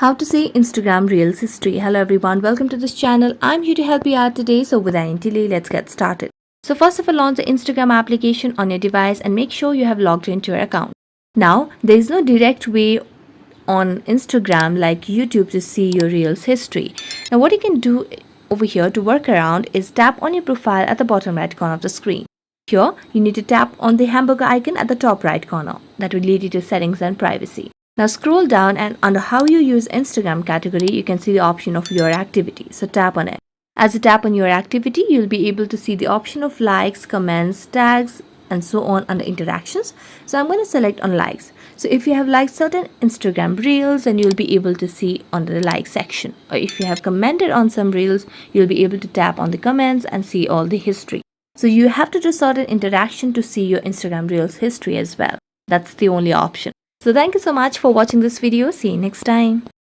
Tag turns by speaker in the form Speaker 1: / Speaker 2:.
Speaker 1: How to see Instagram Reels history. Hello everyone, welcome to this channel. I'm here to help you out today. So without any delay, let's get started. So first of all, launch the Instagram application on your device and make sure you have logged into your account. Now, there is no direct way on Instagram like YouTube to see your Reels history. Now what you can do over here to work around is tap on your profile at the bottom right corner of the screen. Here, you need to tap on the hamburger icon at the top right corner. That will lead you to settings and privacy. Now scroll down and under how you use Instagram category, you can see the option of your activity. So tap on it. As you tap on your activity, you'll be able to see the option of likes, comments, tags, and so on under interactions. So I'm going to select on likes. So if you have liked certain Instagram reels, then you'll be able to see under the like section. Or if you have commented on some reels, you'll be able to tap on the comments and see all the history. So you have to do certain interaction to see your Instagram reels history as well. That's the only option. So thank you so much for watching this video. See you next time.